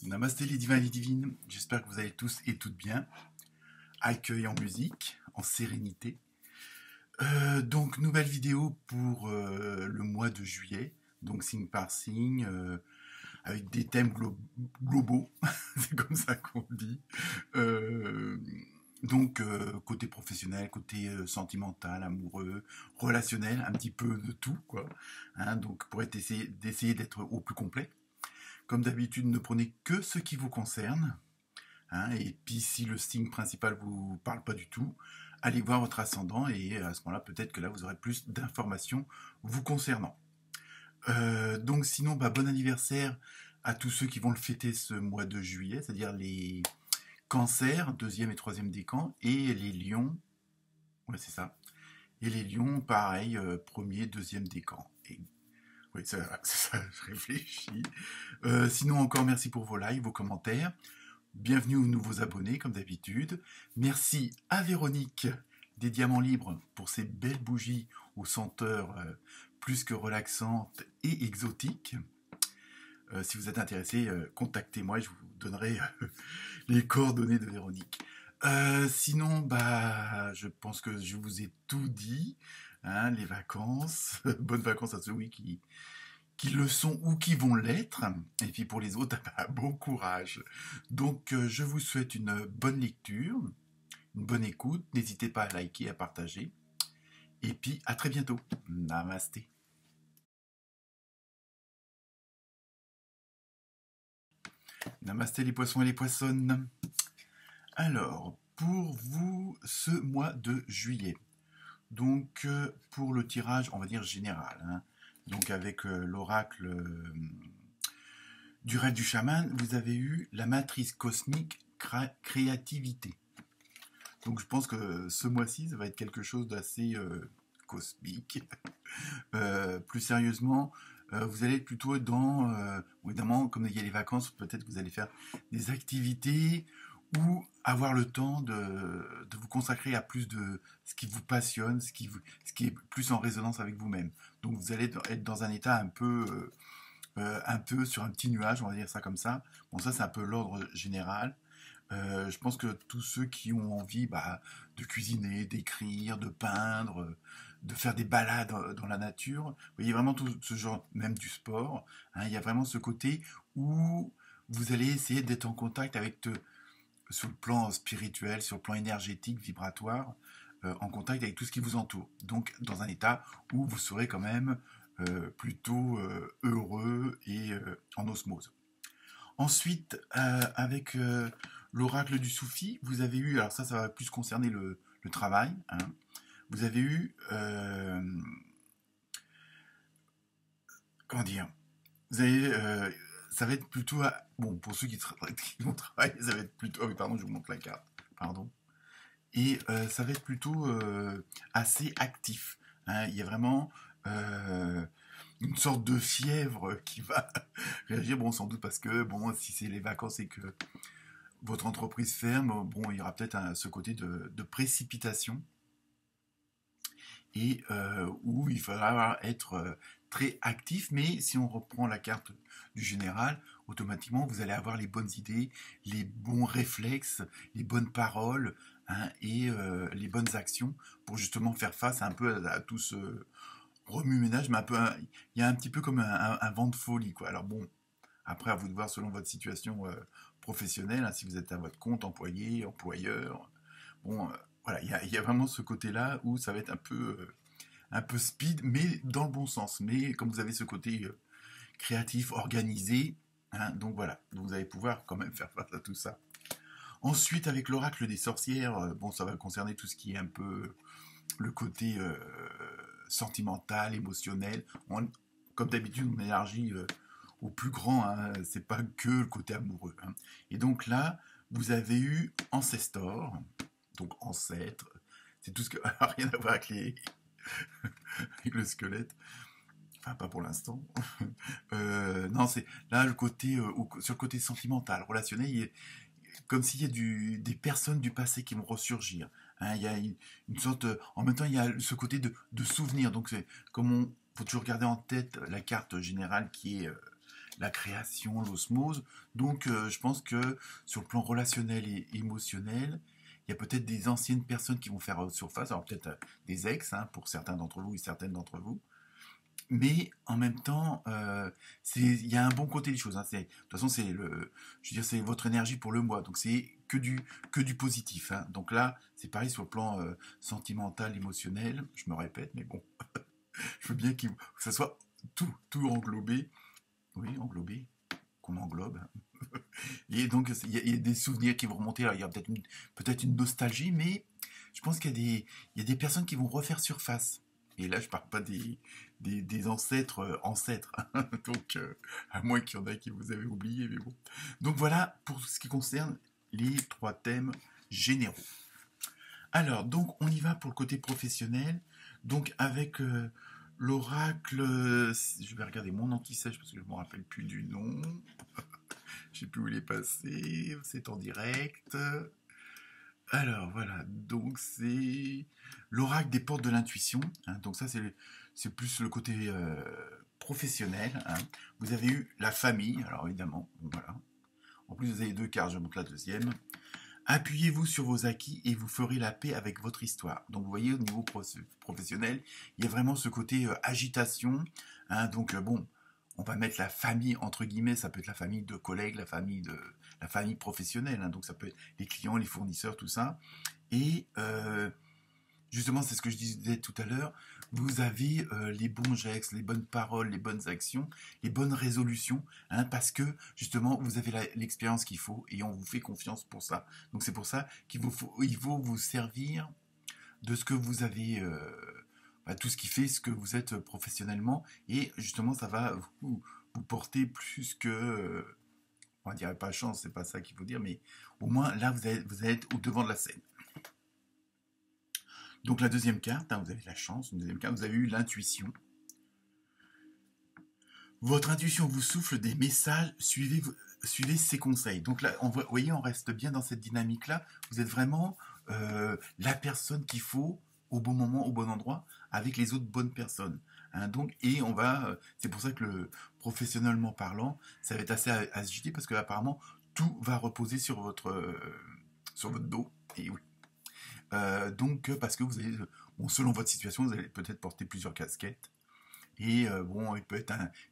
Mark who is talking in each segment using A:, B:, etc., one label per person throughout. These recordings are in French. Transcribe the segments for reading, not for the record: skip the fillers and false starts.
A: Namasté les divins et les divines, j'espère que vous allez tous et toutes bien. Accueil en musique, en sérénité. Donc nouvelle vidéo pour le mois de juillet, donc signe par signe, avec des thèmes globaux, c'est comme ça qu'on dit. Euh, donc côté professionnel, côté sentimental, amoureux, relationnel, un petit peu de tout, quoi. Hein, donc pour d'essayer d'être au plus complet. Comme d'habitude, ne prenez que ce qui vous concerne. Hein, et puis si le signe principal vous parle pas du tout, allez voir votre ascendant et à ce moment-là, peut-être que là, vous aurez plus d'informations vous concernant. Donc sinon, bon anniversaire à tous ceux qui vont le fêter ce mois de juillet, c'est-à-dire les cancers, deuxième et troisième décan, et les lions, ouais c'est ça, et les lions, pareil, premier, deuxième décan. Et oui, ça, je réfléchis. Sinon, encore merci pour vos likes, vos commentaires. Bienvenue aux nouveaux abonnés, comme d'habitude. Merci à Véronique des Diamants Libres pour ces belles bougies aux senteurs plus que relaxantes et exotiques. Si vous êtes intéressé, contactez-moi et je vous donnerai les coordonnées de Véronique. Sinon, je pense que je vous ai tout dit. Hein, les vacances. Bonnes vacances à ceux qui le sont ou qui vont l'être. Et puis pour les autres, bon courage. Donc je vous souhaite une bonne lecture, une bonne écoute. N'hésitez pas à liker, à partager. Et puis à très bientôt. Namasté. Namasté les poissons et les poissonnes. Alors, pour vous, ce mois de juillet. Donc pour le tirage, on va dire général. Hein, donc avec l'oracle du rêve du chaman, vous avez eu la matrice cosmique créativité. Donc je pense que ce mois-ci, ça va être quelque chose d'assez cosmique. Plus sérieusement, vous allez plutôt dans, évidemment, comme il y a les vacances, peut-être que vous allez faire des activités ou avoir le temps de vous consacrer à plus de ce qui vous passionne, ce qui est plus en résonance avec vous-même. Donc vous allez être dans un état un peu sur un petit nuage, on va dire ça comme ça. Bon, ça c'est un peu l'ordre général. Je pense que tous ceux qui ont envie de cuisiner, d'écrire, de peindre, de faire des balades dans la nature, vous voyez vraiment tout ce genre, même du sport, hein, il y a vraiment ce côté où vous allez essayer d'être en contact avec, sur le plan spirituel, sur le plan énergétique, vibratoire, en contact avec tout ce qui vous entoure. Donc dans un état où vous serez quand même plutôt heureux et en osmose. Ensuite, avec l'oracle du Soufi, vous avez eu, alors ça va plus concerner le travail, hein, vous avez eu, comment dire, vous avez, ça va être plutôt, bon, pour ceux qui vont travailler, ça va être plutôt, oh oui, pardon, je vous montre la carte, pardon, et ça va être plutôt assez actif, hein, il y a vraiment une sorte de fièvre qui va réagir, bon, sans doute parce que, bon, si c'est les vacances et que votre entreprise ferme, bon, il y aura peut-être ce côté de précipitation et où il faudra être très actif, mais si on reprend la carte du général, automatiquement vous allez avoir les bonnes idées, les bons réflexes, les bonnes paroles, hein, et les bonnes actions pour justement faire face un peu à tout ce remue-ménage, mais il y a un petit peu comme un vent de folie, quoi. Alors bon, après à vous de voir selon votre situation professionnelle, hein, si vous êtes à votre compte, employé, employeur, bon, voilà, il y a vraiment ce côté-là où ça va être un peu speed, mais dans le bon sens. Mais comme vous avez ce côté créatif, organisé, hein, donc voilà, vous allez pouvoir quand même faire face à tout ça. Ensuite, avec l'oracle des sorcières, bon, ça va concerner tout ce qui est un peu le côté sentimental, émotionnel. Comme d'habitude, on élargit au plus grand, hein, c'est pas que le côté amoureux. Hein. Et donc là, vous avez eu Ancestor, donc ancêtre, c'est tout ce que. Rien à voir avec, avec le squelette. Enfin, pas pour l'instant. Non, c'est là le côté, sur le côté sentimental, relationnel, comme s'il y a des personnes du passé qui vont ressurgir. Hein, il y a une sorte. En même temps, il y a ce côté de souvenir. Donc, c'est comme faut toujours garder en tête la carte générale qui est la création, l'osmose. Donc je pense que sur le plan relationnel et émotionnel, il y a peut-être des anciennes personnes qui vont faire surface, alors peut-être des ex, hein, pour certains d'entre vous et certaines d'entre vous. Mais en même temps, il y a un bon côté des choses, hein. De toute façon, c'est votre énergie pour le mois, donc c'est que du positif, hein. Donc là, c'est pareil sur le plan sentimental, émotionnel. Je me répète, mais bon, je veux bien que ça soit tout englobé. Oui, englobé, qu'on englobe. Et donc, il y a des souvenirs qui vont remonter. Alors, il y a peut-être une nostalgie, mais je pense il y a des personnes qui vont refaire surface. Et là, je parle pas des ancêtres, ancêtres. Donc, à moins qu'il y en ait qui vous avez oublié, mais bon. Donc voilà pour ce qui concerne les 3 thèmes généraux. Alors, donc, on y va pour le côté professionnel. Donc, avec l'oracle, je vais regarder mon anti-sèche parce que je ne me rappelle plus du nom. Je sais plus où il est passé. C'est en direct. Alors, voilà. Donc, c'est l'oracle des portes de l'intuition, hein. Donc, ça, c'est plus le côté professionnel, hein. Vous avez eu la famille, alors évidemment, bon, voilà. En plus, vous avez 2 cartes, je montre la deuxième. Appuyez-vous sur vos acquis et vous ferez la paix avec votre histoire. Donc vous voyez, au niveau professionnel, il y a vraiment ce côté agitation, hein. Donc bon, on va mettre la famille entre guillemets, ça peut être la famille de collègues, la famille professionnelle, hein. Donc ça peut être les clients, les fournisseurs, tout ça. Et justement, c'est ce que je disais tout à l'heure, vous avez les bons gestes, les bonnes paroles, les bonnes actions, les bonnes résolutions, hein, parce que justement, vous avez l'expérience qu'il faut et on vous fait confiance pour ça. Donc c'est pour ça il faut vous servir de ce que vous avez, tout ce qui fait ce que vous êtes professionnellement, et justement, ça va vous porter plus que... on ne dirait pas chance, c'est pas ça qu'il faut dire, mais au moins là, vous allez être au devant de la scène. Donc la deuxième carte, hein, vous avez la chance, une deuxième carte, vous avez eu l'intuition. Votre intuition vous souffle des messages, suivez ses conseils. Donc là, vous voyez, on reste bien dans cette dynamique-là. Vous êtes vraiment la personne qu'il faut au bon moment, au bon endroit, avec les autres bonnes personnes, hein. Donc, et c'est pour ça que professionnellement parlant, ça va être assez agité parce que apparemment tout va reposer sur votre dos. Et oui. Donc, parce que vous allez, bon, selon votre situation, vous allez peut-être porter plusieurs casquettes. Et bon, il peut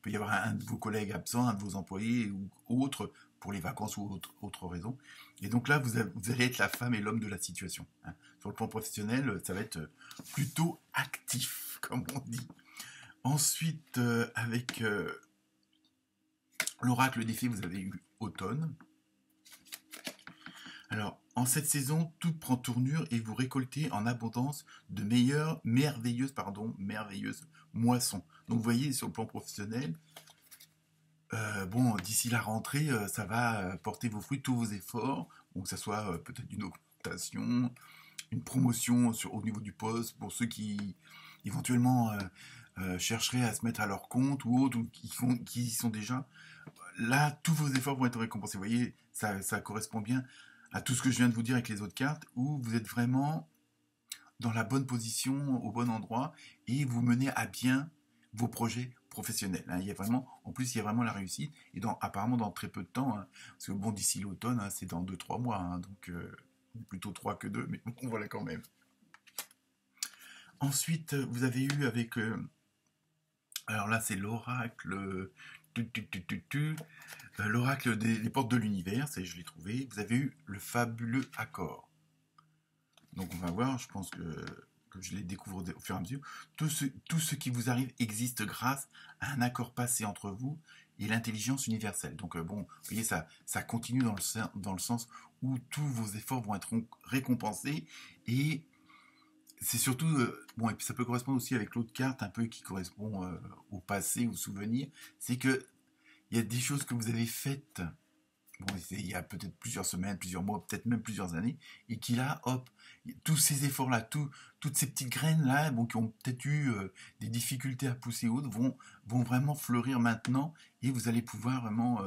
A: y avoir un de vos collègues absent, un de vos employés ou autre pour les vacances ou autre raison. Et donc là, vous allez être la femme et l'homme de la situation, hein. Sur le plan professionnel, ça va être plutôt actif, comme on dit. Ensuite, avec l'oracle des fées, vous avez eu automne. Alors, en cette saison, tout prend tournure et vous récoltez en abondance de merveilleuses moissons. Donc, vous voyez, sur le plan professionnel, bon, d'ici la rentrée, ça va porter vos fruits, tous vos efforts. Donc, que ça soit peut-être une augmentation, une promotion au niveau du poste, pour ceux qui, éventuellement, chercheraient à se mettre à leur compte ou autres, ou qui y sont déjà. Là, tous vos efforts vont être récompensés. Vous voyez, ça correspond bien à tout ce que je viens de vous dire avec les autres cartes, où vous êtes vraiment dans la bonne position, au bon endroit, et vous menez à bien vos projets professionnels, hein. En plus, il y a vraiment la réussite, et apparemment dans très peu de temps, hein, parce que bon, d'ici l'automne, hein, c'est dans 2-3 mois, hein, donc plutôt 3 que 2, mais bon, voilà quand même. Ensuite, vous avez eu avec... alors là, c'est l'oracle... l'oracle des portes de l'univers, je l'ai trouvé. Vous avez eu le fabuleux accord. Donc on va voir, je pense que je les découvre au fur et à mesure. Tout ce qui vous arrive existe grâce à un accord passé entre vous et l'intelligence universelle. Donc bon, vous voyez, ça continue dans le sens où tous vos efforts vont être récompensés, et c'est surtout, bon, et puis ça peut correspondre aussi avec l'autre carte un peu qui correspond au passé, au souvenir, c'est que il y a des choses que vous avez faites, bon, il y a peut-être plusieurs semaines, plusieurs mois, peut-être même plusieurs années, et qui là, hop, tous ces efforts-là, toutes ces petites graines-là, bon, qui ont peut-être eu des difficultés à pousser autres, vont vraiment fleurir maintenant, et vous allez pouvoir vraiment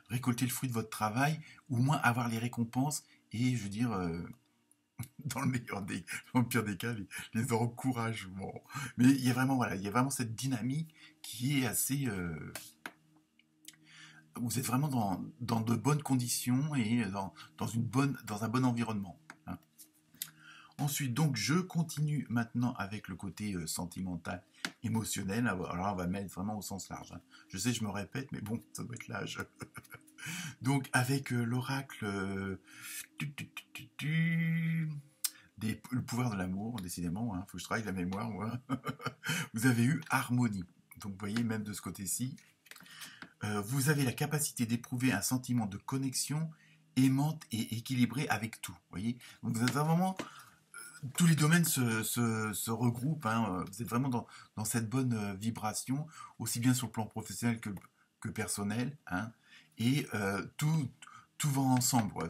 A: récolter le fruit de votre travail, ou au moins avoir les récompenses, et je veux dire... dans le pire des cas, les encouragements. Mais il y a vraiment cette dynamique qui est assez vous êtes vraiment dans de bonnes conditions et dans un bon environnement. Hein. Ensuite, donc, je continue maintenant avec le côté sentimental, émotionnel. Alors, on va mettre vraiment au sens large. Hein. Je sais, je me répète, mais bon, ça doit être l'âge. Donc, avec l'oracle le pouvoir de l'amour, décidément, hein, faut que je travaille la mémoire, moi. Vous avez eu harmonie. Donc, vous voyez, même de ce côté-ci, vous avez la capacité d'éprouver un sentiment de connexion aimante et équilibré avec tout. Vous voyez, donc vous avez vraiment tous les domaines se regroupent. Hein, vous êtes vraiment dans cette bonne vibration, aussi bien sur le plan professionnel que personnel. Hein, et tout va ensemble. Ouais.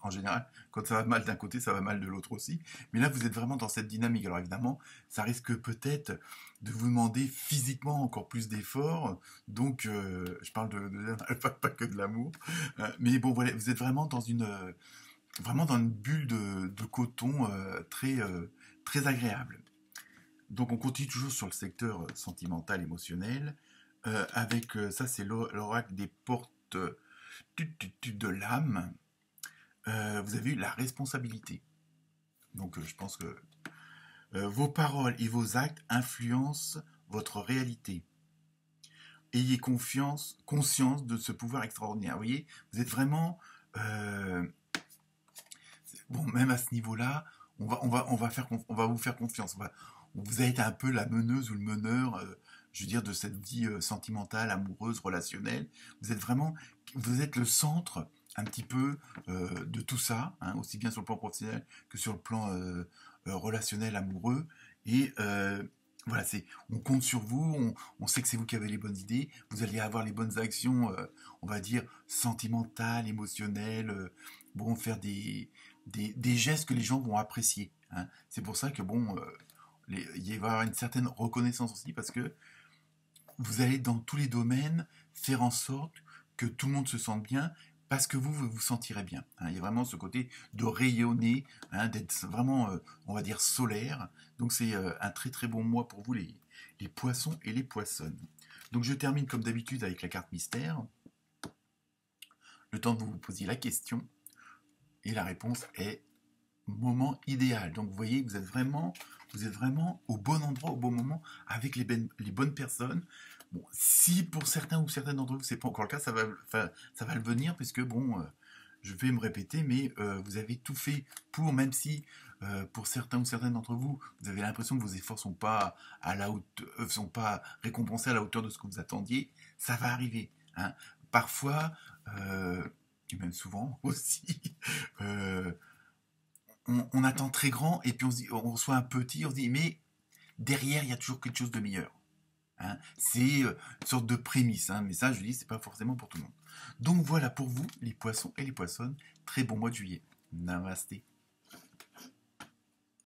A: En général, quand ça va mal d'un côté, ça va mal de l'autre aussi. Mais là, vous êtes vraiment dans cette dynamique. Alors évidemment, ça risque peut-être de vous demander physiquement encore plus d'efforts. Donc, je parle pas que de l'amour. Mais bon, voilà, vous êtes vraiment dans une bulle de coton très agréable. Donc, on continue toujours sur le secteur sentimental, émotionnel. Avec ça, c'est l'oracle des portes de l'âme. Vous avez eu la responsabilité. Donc, je pense que vos paroles et vos actes influencent votre réalité. Ayez conscience de ce pouvoir extraordinaire. Vous voyez, vous êtes vraiment... bon, même à ce niveau-là, on va vous faire confiance. Vous allez être un peu la meneuse ou le meneur, je veux dire, de cette vie sentimentale, amoureuse, relationnelle. Vous êtes le centre un petit peu de tout ça, hein, aussi bien sur le plan professionnel que sur le plan relationnel, amoureux. Et voilà, on compte sur vous, on sait que c'est vous qui avez les bonnes idées, vous allez avoir les bonnes actions, on va dire, sentimentales, émotionnelles, bon, faire des gestes que les gens vont apprécier. Hein. C'est pour ça que, bon, il va y avoir une certaine reconnaissance aussi, parce que vous allez dans tous les domaines faire en sorte que tout le monde se sente bien, parce que vous vous sentirez bien. Hein. Il y a vraiment ce côté de rayonner, hein, d'être vraiment, on va dire, solaire. Donc c'est un très très bon mois pour vous, les poissons et les poissonnes. Donc je termine comme d'habitude avec la carte mystère. Le temps de vous poser la question. Et la réponse est moment idéal. Donc vous voyez, vous êtes vraiment au bon endroit, au bon moment, avec les bonnes personnes. Bon, si pour certains ou certaines d'entre vous, c'est pas encore le cas, ça va le venir, puisque bon, je vais me répéter, mais vous avez tout fait pour, même si pour certains ou certaines d'entre vous, vous avez l'impression que vos efforts sont pas sont pas récompensés à la hauteur de ce que vous attendiez, ça va arriver. Hein. Parfois, et même souvent aussi, on attend très grand et puis on reçoit un petit, on se dit mais derrière il y a toujours quelque chose de meilleur. Hein. C'est une sorte de prémisse, hein, mais ça je dis c'est pas forcément pour tout le monde. Donc voilà pour vous les poissons et les poissonnes, très bon mois de juillet. Namasté.